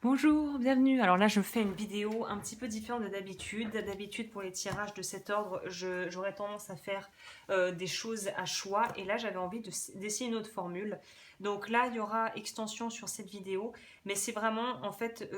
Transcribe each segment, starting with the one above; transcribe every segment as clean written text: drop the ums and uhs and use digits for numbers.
Bonjour, bienvenue. Alors là, je fais une vidéo un petit peu différente de d'habitude. D'habitude, pour les tirages de cet ordre, j'aurais tendance à faire des choses à choix. Et là, j'avais envie d'essayer une autre formule. Donc là, il y aura extension sur cette vidéo, mais c'est vraiment, en fait,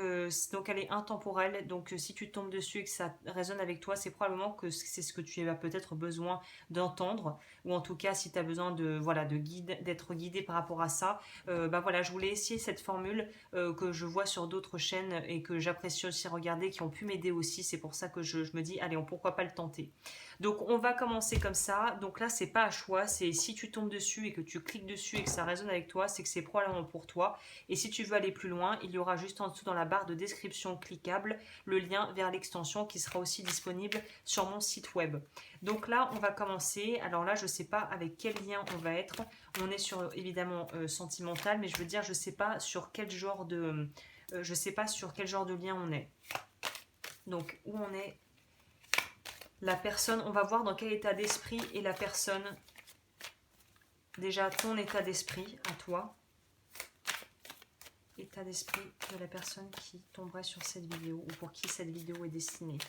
donc elle est intemporelle. Donc si tu tombes dessus et que ça résonne avec toi, c'est probablement que c'est ce que tu as peut-être besoin d'entendre. Ou en tout cas, si tu as besoin de, voilà, d'être guidé par rapport à ça, bah voilà, je voulais essayer cette formule que je vois sur d'autres chaînes et que j'apprécie aussi regarder, qui ont pu m'aider aussi. C'est pour ça que je me dis, allez, pourquoi pas le tenter. Donc on va commencer comme ça. Donc là, c'est pas à choix, c'est si tu tombes dessus et que tu cliques dessus et que ça résonne avec toi, c'est que c'est probablement pour toi. Et si tu veux aller plus loin, il y aura juste en dessous dans la barre de description cliquable le lien vers l'extension qui sera aussi disponible sur mon site web. Donc là, on va commencer. Alors là, je sais pas avec quel lien on va être. On est sur évidemment sentimental, mais je veux dire, je sais pas sur quel genre de, je sais pas sur quel genre de lien on est. Donc où on est, la personne, on va voir dans quel état d'esprit est la personne. Déjà ton état d'esprit à toi, état d'esprit de la personne qui tomberait sur cette vidéo ou pour qui cette vidéo est destinée.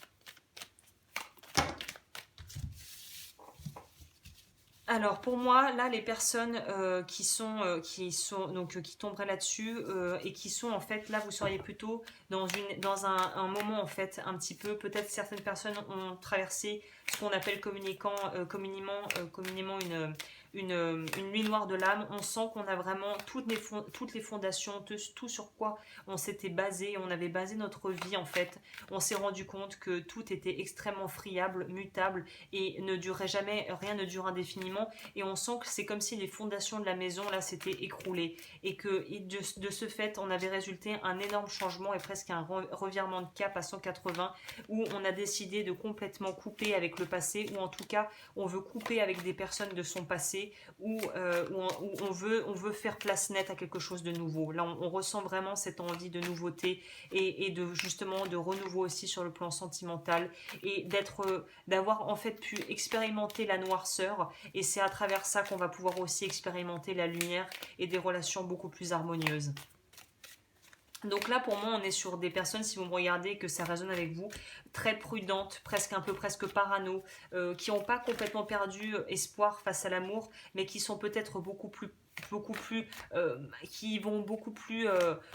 Alors pour moi, là, les personnes qui tomberaient là-dessus et qui sont en fait, là, vous seriez plutôt dans un moment en fait un petit peu. Peut-être certaines personnes ont traversé ce qu'on appelle communément une nuit noire de l'âme. On sent qu'on a vraiment toutes les fondations, tout sur quoi on s'était basé, on avait basé notre vie en fait. On s'est rendu compte que tout était extrêmement friable, mutable et ne durait jamais, rien ne dure indéfiniment. Et on sent que c'est comme si les fondations de la maison là s'étaient écroulées et que de ce fait, on avait résulté un énorme changement et presque un revirement de cap à 180 où on a décidé de complètement couper avec le passé, ou en tout cas on veut couper avec des personnes de son passé, où on veut faire place nette à quelque chose de nouveau. Là, on ressent vraiment cette envie de nouveauté et de justement de renouveau aussi sur le plan sentimental et d'avoir en fait pu expérimenter la noirceur, et c'est à travers ça qu'on va pouvoir aussi expérimenter la lumière et des relations beaucoup plus harmonieuses. Donc là, pour moi, on est sur des personnes, si vous me regardez, que ça résonne avec vous, très prudentes, presque parano, qui n'ont pas complètement perdu espoir face à l'amour, mais qui sont peut-être beaucoup plus, qui vont beaucoup plus,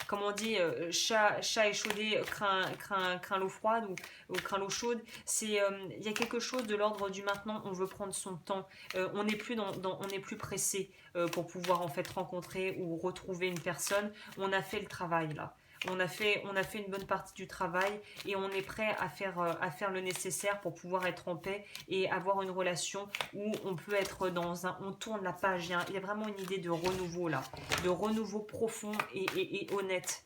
comment on dit, chat échaudé craint l'eau froide ou craint l'eau chaude. Il y a quelque chose de l'ordre du maintenant. On veut prendre son temps. On n'est plus on n'est plus pressé pour pouvoir en fait rencontrer ou retrouver une personne. On a fait le travail là. On a fait une bonne partie du travail et on est prêt à faire le nécessaire pour pouvoir être en paix et avoir une relation où on peut être on tourne la page. Il y a vraiment une idée de renouveau là, de renouveau profond et honnête.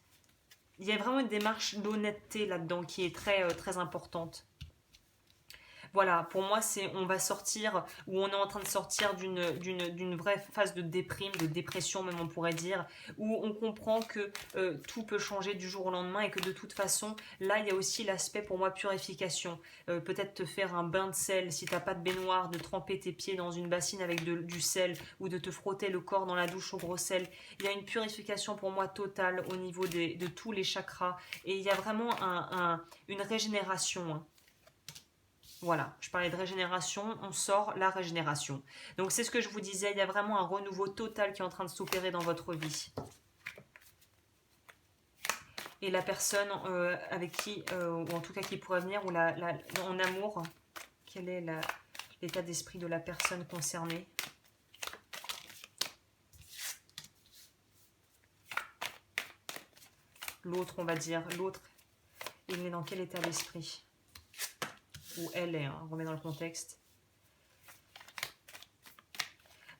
Il y a vraiment une démarche d'honnêteté là-dedans qui est très importante. Voilà, pour moi, on va sortir, ou on est en train de sortir d'une vraie phase de déprime, de dépression même on pourrait dire, où on comprend que tout peut changer du jour au lendemain et que de toute façon, là, il y a aussi l'aspect pour moi purification. Peut-être te faire un bain de sel, si t'as pas de baignoire, de tremper tes pieds dans une bassine avec du sel, ou de te frotter le corps dans la douche au gros sel. Il y a une purification pour moi totale au niveau de tous les chakras, et il y a vraiment une régénération, hein. Voilà, je parlais de régénération, on sort la régénération. Donc c'est ce que je vous disais, il y a vraiment un renouveau total qui est en train de s'opérer dans votre vie. Et la personne avec qui, ou en tout cas qui pourrait venir, ou en amour, quel est l'état d'esprit de la personne concernée? L'autre, on va dire, l'autre, il est dans quel état d'esprit? Ou elle est, hein, on remet dans le contexte.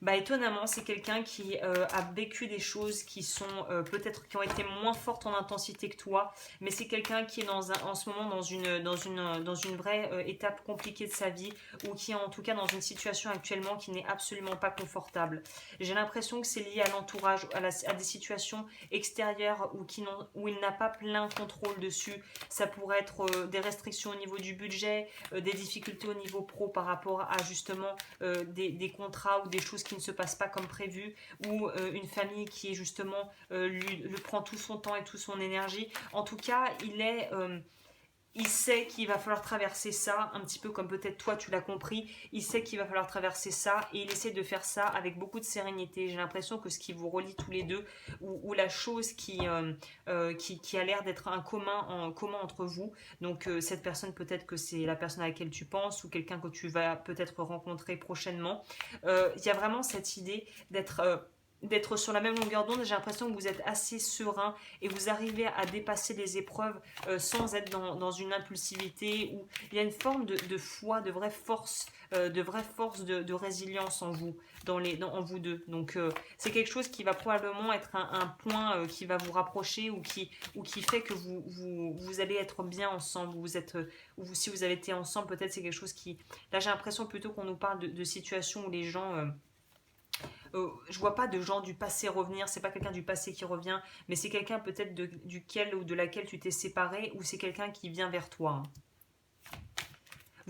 Bah étonnamment, c'est quelqu'un qui a vécu des choses qui sont peut-être qui ont été moins fortes en intensité que toi, mais c'est quelqu'un qui est en ce moment dans une vraie étape compliquée de sa vie, ou qui est en tout cas dans une situation actuellement qui n'est absolument pas confortable. J'ai l'impression que c'est lié à l'entourage, à des situations extérieures où il n'a pas plein contrôle dessus. Ça pourrait être des restrictions au niveau du budget, des difficultés au niveau pro par rapport à justement des contrats ou des choses qui ne se passe pas comme prévu, ou une famille qui justement lui prend tout son temps et toute son énergie. En tout cas, il sait qu'il va falloir traverser ça, un petit peu comme peut-être toi tu l'as compris, il sait qu'il va falloir traverser ça et il essaie de faire ça avec beaucoup de sérénité. J'ai l'impression que ce qui vous relie tous les deux, ou la chose qui a l'air d'être un commun entre vous, donc cette personne peut-être que c'est la personne à laquelle tu penses ou quelqu'un que tu vas peut-être rencontrer prochainement, il y a vraiment cette idée d'être sur la même longueur d'onde. J'ai l'impression que vous êtes assez serein et vous arrivez à dépasser les épreuves sans être dans une impulsivité, où il y a une forme de foi, de résilience en vous, en vous deux. Donc c'est quelque chose qui va probablement être un point qui va vous rapprocher, ou qui fait que vous allez être bien ensemble. Si vous avez été ensemble, peut-être c'est quelque chose qui... Là j'ai l'impression plutôt qu'on nous parle de situations où les gens... je vois pas de gens du passé revenir, c'est pas quelqu'un du passé qui revient, mais c'est quelqu'un peut-être duquel ou de laquelle tu t'es séparé, ou c'est quelqu'un qui vient vers toi.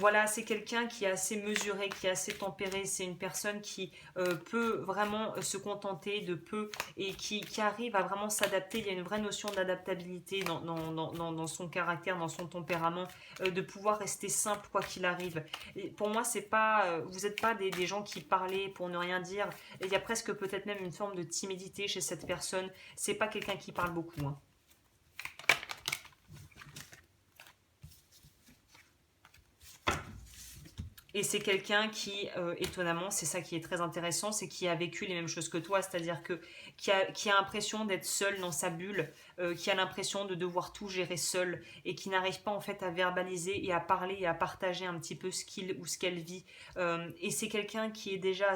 Voilà, c'est quelqu'un qui est assez mesuré, qui est assez tempéré. C'est une personne qui peut vraiment se contenter de peu, et qui arrive à vraiment s'adapter. Il y a une vraie notion d'adaptabilité dans son caractère, dans son tempérament, de pouvoir rester simple quoi qu'il arrive. Et pour moi, c'est pas, vous n'êtes pas des gens qui parlaient pour ne rien dire. Il y a presque peut-être même une forme de timidité chez cette personne. C'est pas quelqu'un qui parle beaucoup, hein. Et c'est quelqu'un qui, étonnamment, c'est ça qui est très intéressant, c'est qui a vécu les mêmes choses que toi, c'est-à-dire qui a l'impression d'être seul dans sa bulle, qui a l'impression de devoir tout gérer seul, et qui n'arrive pas en fait à verbaliser et à parler et à partager un petit peu ce qu'il ou ce qu'elle vit. Et c'est quelqu'un qui est déjà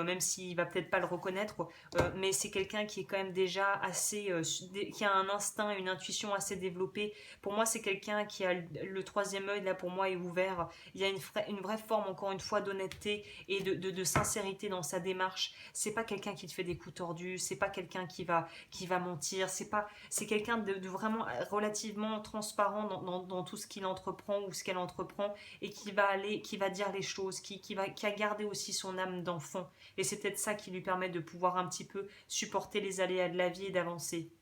même s'il va peut-être pas le reconnaître, mais c'est quelqu'un qui est quand même déjà qui a un instinct, une intuition assez développée. Pour moi, c'est quelqu'un qui a le troisième œil, là pour moi, est ouvert. Il y a une vraie forme, encore une fois, d'honnêteté et de sincérité dans sa démarche. C'est pas quelqu'un qui te fait des coups tordus, c'est pas quelqu'un qui va mentir, c'est quelqu'un de vraiment relativement transparent dans tout ce qu'il entreprend ou ce qu'elle entreprend, et qui va dire les choses, qui a gardé aussi son âme d'enfant. Et c'est peut-être ça qui lui permet de pouvoir un petit peu supporter les aléas de la vie et d'avancer.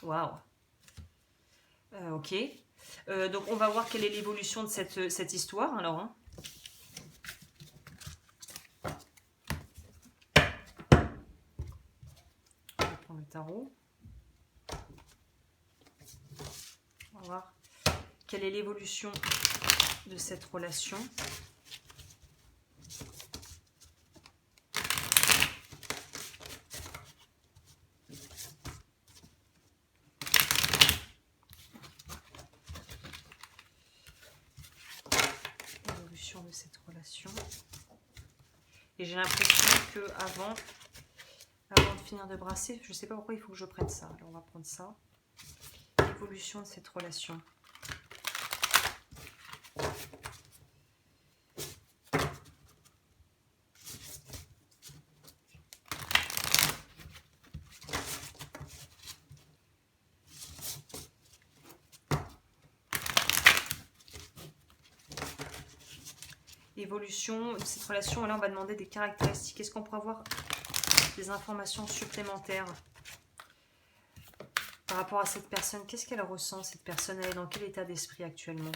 Waouh. Ok. Donc on va voir quelle est l'évolution de cette histoire alors, hein. Je vais prendre le tarot. On va voir quelle est l'évolution de cette relation. De cette relation. Et j'ai l'impression que avant de finir de brasser, je sais pas pourquoi il faut que je prenne ça. Alors on va prendre ça. L'évolution de cette relation. Évolution de cette relation, là on va demander des caractéristiques. Est-ce qu'on pourrait avoir des informations supplémentaires par rapport à cette personne? Qu'est-ce qu'elle ressent, cette personne? Elle est dans quel état d'esprit actuellement?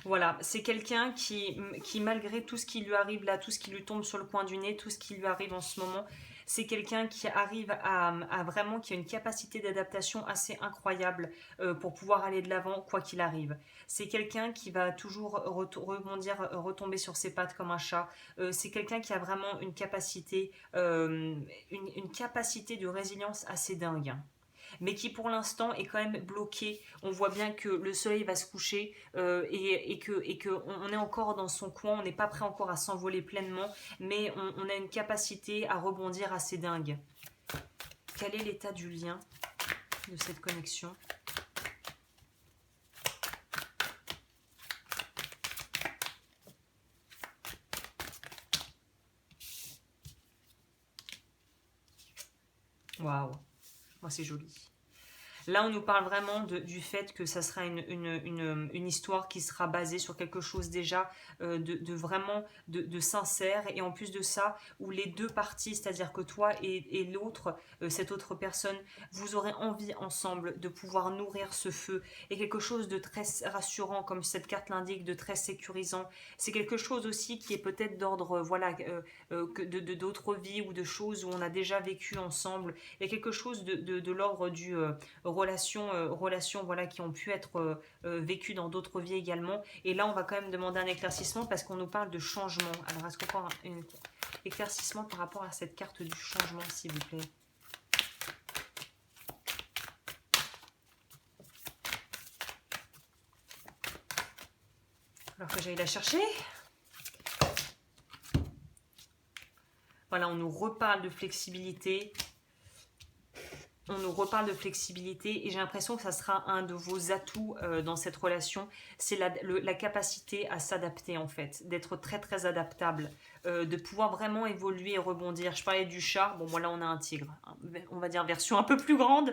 Voilà, c'est quelqu'un qui, malgré tout ce qui lui arrive là, tout ce qui lui tombe sur le coin du nez, tout ce qui lui arrive en ce moment, c'est quelqu'un qui arrive à vraiment, qui a une capacité d'adaptation assez incroyable pour pouvoir aller de l'avant quoi qu'il arrive. C'est quelqu'un qui va toujours rebondir, retomber sur ses pattes comme un chat. C'est quelqu'un qui a vraiment une capacité de résilience assez dingue, hein, mais qui pour l'instant est quand même bloqué. On voit bien que le soleil va se coucher, et que on est encore dans son coin, on n'est pas prêt encore à s'envoler pleinement, mais on a une capacité à rebondir assez dingue. Quel est l'état du lien de cette connexion? Waouh, moi c'est joli. Là, on nous parle vraiment du fait que ça sera une histoire qui sera basée sur quelque chose déjà de vraiment de sincère. Et en plus de ça, où les deux parties, c'est-à-dire que toi et l'autre, cette autre personne, vous aurez envie ensemble de pouvoir nourrir ce feu. Et quelque chose de très rassurant, comme cette carte l'indique, de très sécurisant. C'est quelque chose aussi qui est peut-être d'ordre, voilà, d'autres vies ou de choses où on a déjà vécu ensemble. Il y a quelque chose de l'ordre du relations voilà, qui ont pu être vécues dans d'autres vies également. Et là, on va quand même demander un éclaircissement parce qu'on nous parle de changement. Alors, est-ce qu'on peut avoir un éclaircissement par rapport à cette carte du changement, s'il vous plaît? Alors que j'aille la chercher. Voilà, on nous reparle de flexibilité. On nous reparle de flexibilité et j'ai l'impression que ça sera un de vos atouts dans cette relation. C'est la capacité à s'adapter en fait, d'être très très adaptable, de pouvoir vraiment évoluer et rebondir. Je parlais du chat, bon moi là on a un tigre, hein, on va dire version un peu plus grande.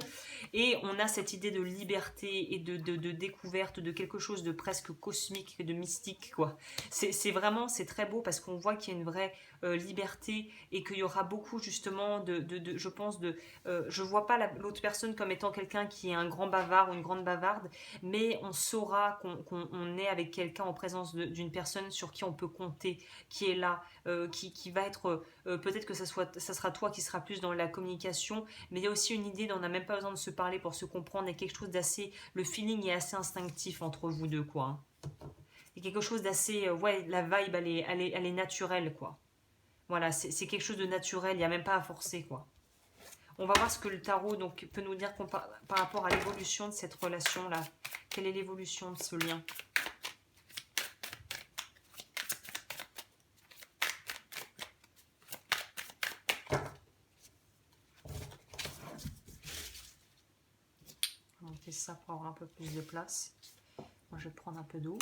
Et on a cette idée de liberté et de découverte de quelque chose de presque cosmique, de mystique quoi. C'est vraiment, c'est très beau parce qu'on voit qu'il y a une vraie liberté et qu'il y aura beaucoup justement je pense, je vois pas l'autre personne comme étant quelqu'un qui est un grand bavard ou une grande bavarde, mais on saura qu'on est avec quelqu'un en présence d'une personne sur qui on peut compter, qui est là, qui va être, peut-être que ça sera toi qui sera plus dans la communication, mais il y a aussi une idée dont on n'a même pas besoin de se parler pour se comprendre, et quelque chose d'assez, le feeling est assez instinctif entre vous deux, quoi. Hein. Il y a quelque chose d'assez, ouais, la vibe, elle est naturelle, quoi. Voilà, c'est quelque chose de naturel, il n'y a même pas à forcer, quoi. On va voir ce que le tarot donc, peut nous dire par rapport à l'évolution de cette relation-là. Quelle est l'évolution de ce lien? On va monter ça pour avoir un peu plus de place. Moi, je vais prendre un peu d'eau.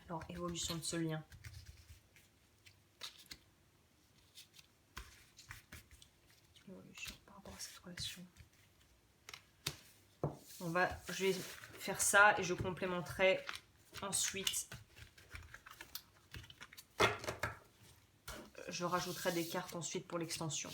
Alors, évolution de ce lien. Évolution par rapport à cette relation. Je vais faire ça et je complémenterai ensuite. Je rajouterai des cartes ensuite pour l'extension.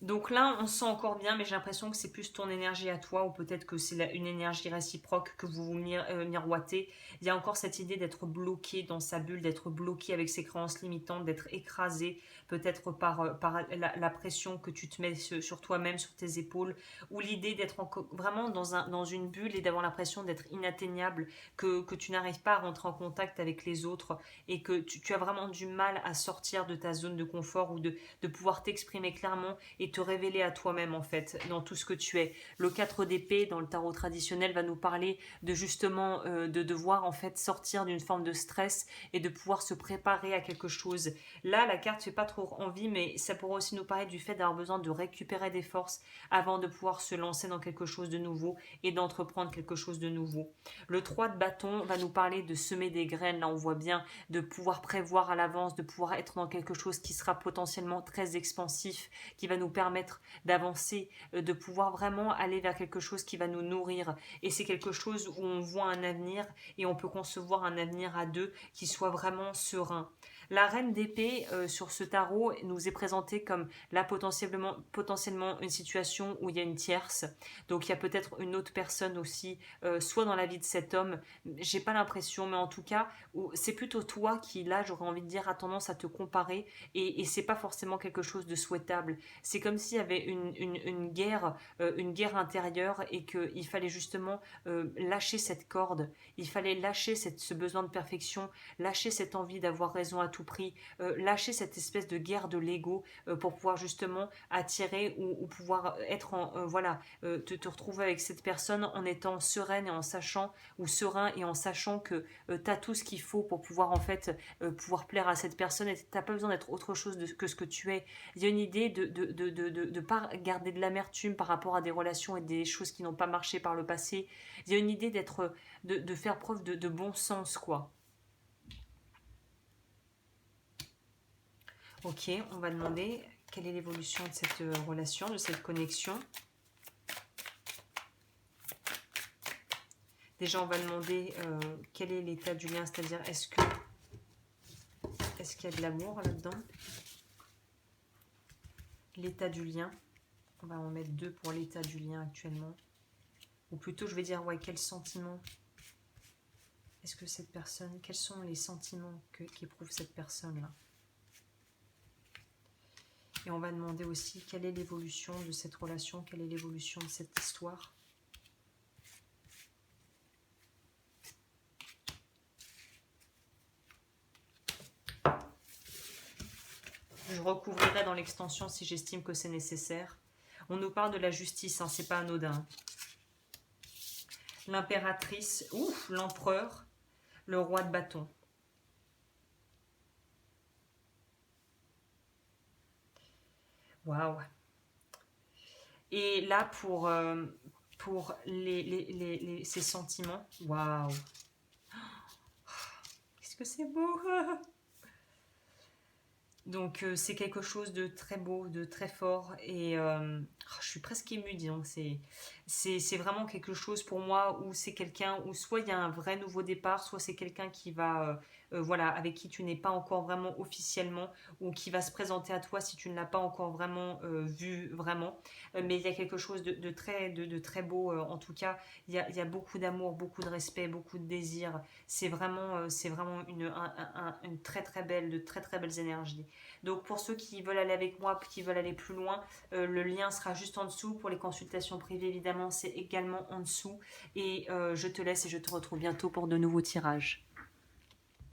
Donc là, on se sent encore bien, mais j'ai l'impression que c'est plus ton énergie à toi, ou peut-être que c'est une énergie réciproque que vous vous miroitez. Il y a encore cette idée d'être bloqué dans sa bulle, d'être bloqué avec ses croyances limitantes, d'être écrasé peut-être par la pression que tu te mets sur toi-même, sur tes épaules, ou l'idée d'être vraiment dans une bulle et d'avoir l'impression d'être inatteignable, que tu n'arrives pas à rentrer en contact avec les autres, et que tu as vraiment du mal à sortir de ta zone de confort, ou de pouvoir t'exprimer clairement et te révéler à toi-même en fait, dans tout ce que tu es. Le 4 d'épée dans le tarot traditionnel va nous parler de justement de devoir en fait sortir d'une forme de stress et de pouvoir se préparer à quelque chose. Là, la carte fait pas trop envie, mais ça pourrait aussi nous parler du fait d'avoir besoin de récupérer des forces avant de pouvoir se lancer dans quelque chose de nouveau et d'entreprendre quelque chose de nouveau. Le 3 de bâton va nous parler de semer des graines, là on voit bien, de pouvoir prévoir à l'avance, de pouvoir être dans quelque chose qui sera potentiellement très expansif, qui va nous permettre d'avancer, de pouvoir vraiment aller vers quelque chose qui va nous nourrir. Et c'est quelque chose où on voit un avenir et on peut concevoir un avenir à deux qui soit vraiment serein. La reine d'épée sur ce tarot nous est présentée comme là potentiellement une situation où il y a une tierce. Donc il y a peut-être une autre personne aussi, soit dans la vie de cet homme. J'ai pas l'impression, mais en tout cas, c'est plutôt toi qui, là, j'aurais envie de dire, a tendance à te comparer, et c'est pas forcément quelque chose de souhaitable. C'est comme s'il y avait une guerre intérieure, et qu'il fallait justement lâcher cette corde, il fallait lâcher ce besoin de perfection, lâcher cette envie d'avoir raison à tout prix, lâcher cette espèce de guerre de l'ego pour pouvoir justement attirer ou pouvoir être te retrouver avec cette personne en étant sereine et en sachant, ou serein et en sachant que tu as tout ce qu'il faut pour pouvoir en fait pouvoir plaire à cette personne, et tu n'as pas besoin d'être autre chose que ce que tu es. Il y a une idée de pas garder de l'amertume par rapport à des relations et des choses qui n'ont pas marché par le passé. Il y a une idée de faire preuve de bon sens, quoi. Ok, on va demander quelle est l'évolution de cette relation, de cette connexion. Déjà, on va demander quel est l'état du lien, c'est-à-dire est-ce qu'il y a de l'amour là-dedans? L'état du lien, on va en mettre 2 pour l'état du lien actuellement. Ou plutôt, je vais dire, ouais, quel sentiment est-ce que cette personne, quels sont les sentiments qu'éprouve cette personne-là? Et on va demander aussi quelle est l'évolution de cette relation, quelle est l'évolution de cette histoire. Je recouvrirai dans l'extension si j'estime que c'est nécessaire. On nous parle de la justice, hein, c'est pas anodin. L'impératrice, ouf, l'empereur, le roi de bâton. Waouh. Et là, pour ces sentiments, waouh. Qu'est-ce que c'est beau. Donc, c'est quelque chose de très beau, de très fort. Et je suis presque émue, disons. C'est vraiment quelque chose pour moi où c'est quelqu'un, où soit il y a un vrai nouveau départ, soit c'est quelqu'un qui va, voilà, avec qui tu n'es pas encore vraiment officiellement, ou qui va se présenter à toi si tu ne l'as pas encore vraiment vu, vraiment. Mais il y a quelque chose de très beau. En tout cas, il y a beaucoup d'amour, beaucoup de respect, beaucoup de désir. C'est vraiment une très très belle, de très très belles énergies. Donc pour ceux qui veulent aller avec moi, qui veulent aller plus loin, le lien sera juste en dessous. Pour les consultations privées, évidemment, c'est également en dessous. Et je te laisse et je te retrouve bientôt pour de nouveaux tirages.